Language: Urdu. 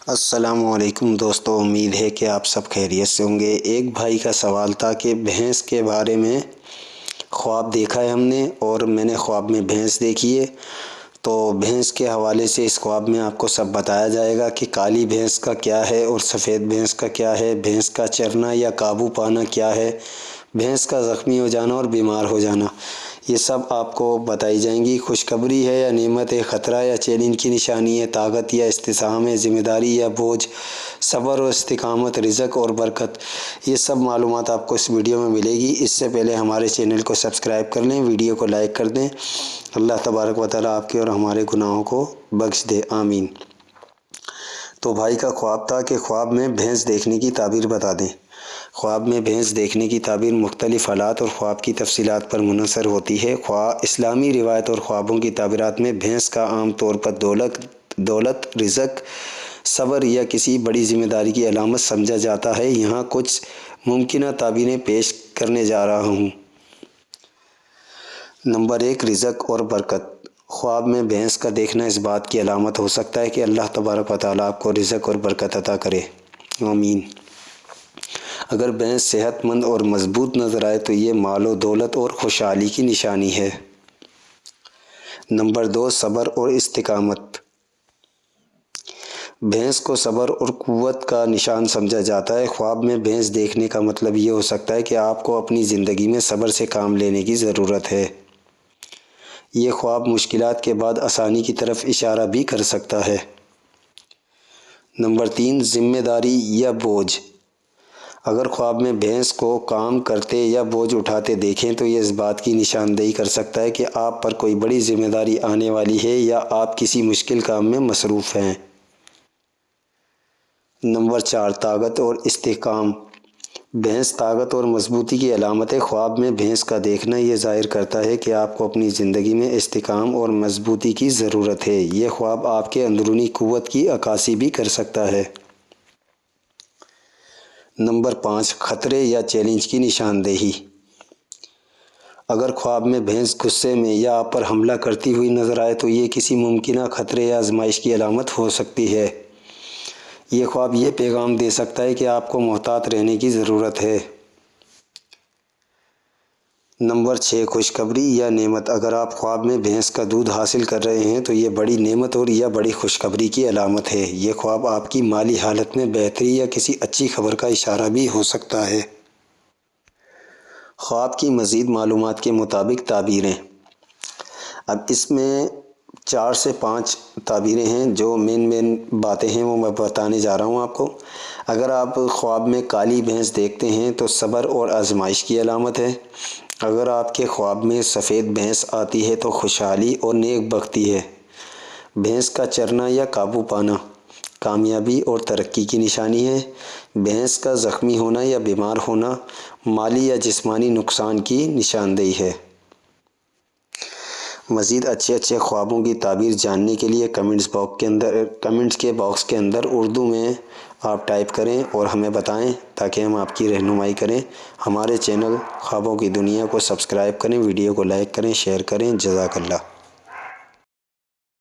السلام علیکم دوستو، امید ہے کہ آپ سب خیریت سے ہوں گے۔ ایک بھائی کا سوال تھا کہ بھینس کے بارے میں خواب دیکھا ہے ہم نے، اور میں نے خواب میں بھینس دیکھی ہے، تو بھینس کے حوالے سے اس خواب میں آپ کو سب بتایا جائے گا کہ کالی بھینس کا کیا ہے اور سفید بھینس کا کیا ہے، بھینس کا چرنا یا قابو پانا کیا ہے، بھینس کا زخمی ہو جانا اور بیمار ہو جانا، یہ سب آپ کو بتائی جائیں گی۔ خوشخبری ہے یا نعمت ہے، خطرہ یا چیلنج کی نشانی ہے، طاقت یا استحکام ہے، ذمہ داری یا بوجھ، صبر اور استقامت، رزق اور برکت، یہ سب معلومات آپ کو اس ویڈیو میں ملے گی۔ اس سے پہلے ہمارے چینل کو سبسکرائب کر لیں، ویڈیو کو لائک کر دیں۔ اللہ تبارک و تعالیٰ آپ کے اور ہمارے گناہوں کو بخش دے، آمین۔ تو بھائی کا خواب تھا کہ خواب میں بھینس دیکھنے کی تعبیر بتا دیں۔ خواب میں بھینس دیکھنے کی تعبیر مختلف حالات اور خواب کی تفصیلات پر منحصر ہوتی ہے۔ اسلامی روایت اور خوابوں کی تعبیرات میں بھینس کا عام طور پر دولت، رزق، صبر یا کسی بڑی ذمہ داری کی علامت سمجھا جاتا ہے۔ یہاں کچھ ممکنہ تعبیریں پیش کرنے جا رہا ہوں۔ نمبر 1، رزق اور برکت۔ خواب میں بھینس کا دیکھنا اس بات کی علامت ہو سکتا ہے کہ اللہ تبارک و تعالیٰ آپ کو رزق اور برکت عطا کرے، آمین۔ اگر بھینس صحت مند اور مضبوط نظر آئے تو یہ مال و دولت اور خوشحالی کی نشانی ہے۔ نمبر 2، صبر اور استقامت۔ بھینس کو صبر اور قوت کا نشان سمجھا جاتا ہے۔ خواب میں بھینس دیکھنے کا مطلب یہ ہو سکتا ہے کہ آپ کو اپنی زندگی میں صبر سے کام لینے کی ضرورت ہے۔ یہ خواب مشکلات کے بعد آسانی کی طرف اشارہ بھی کر سکتا ہے۔ نمبر 3، ذمہ داری یا بوجھ۔ اگر خواب میں بھینس کو کام کرتے یا بوجھ اٹھاتے دیکھیں تو یہ اس بات کی نشاندہی کر سکتا ہے کہ آپ پر کوئی بڑی ذمہ داری آنے والی ہے یا آپ کسی مشکل کام میں مصروف ہیں۔ نمبر 4، طاقت اور استحکام۔ بھینس طاقت اور مضبوطی کی علامت ہے۔ خواب میں بھینس کا دیکھنا یہ ظاہر کرتا ہے کہ آپ کو اپنی زندگی میں استحکام اور مضبوطی کی ضرورت ہے۔ یہ خواب آپ کے اندرونی قوت کی عکاسی بھی کر سکتا ہے۔ نمبر 5، خطرے یا چیلنج کی نشاندہی۔ اگر خواب میں بھینس غصے میں یا آپ پر حملہ کرتی ہوئی نظر آئے تو یہ کسی ممکنہ خطرے یا آزمائش کی علامت ہو سکتی ہے۔ یہ خواب یہ پیغام دے سکتا ہے کہ آپ کو محتاط رہنے کی ضرورت ہے۔ نمبر 6، خوشخبری یا نعمت۔ اگر آپ خواب میں بھینس کا دودھ حاصل کر رہے ہیں تو یہ بڑی نعمت اور یا بڑی خوشخبری کی علامت ہے۔ یہ خواب آپ کی مالی حالت میں بہتری یا کسی اچھی خبر کا اشارہ بھی ہو سکتا ہے۔ خواب کی مزید معلومات کے مطابق تعبیریں۔ اب اس میں 4 سے 5 تعبیریں ہیں، جو مین باتیں ہیں وہ میں بتانے جا رہا ہوں آپ کو۔ اگر آپ خواب میں کالی بھینس دیکھتے ہیں تو صبر اور آزمائش کی علامت ہے۔ اگر آپ کے خواب میں سفید بھینس آتی ہے تو خوشحالی اور نیک بختی ہے۔ بھینس کا چرنا یا قابو پانا کامیابی اور ترقی کی نشانی ہے۔ بھینس کا زخمی ہونا یا بیمار ہونا مالی یا جسمانی نقصان کی نشاندہی ہے۔ مزید اچھے خوابوں کی تعبیر جاننے کے لیے کمنٹس کے باکس کے اندر اردو میں آپ ٹائپ کریں اور ہمیں بتائیں تاکہ ہم آپ کی رہنمائی کریں۔ ہمارے چینل خوابوں کی دنیا کو سبسکرائب کریں، ویڈیو کو لائک کریں، شیئر کریں۔ جزاک اللہ۔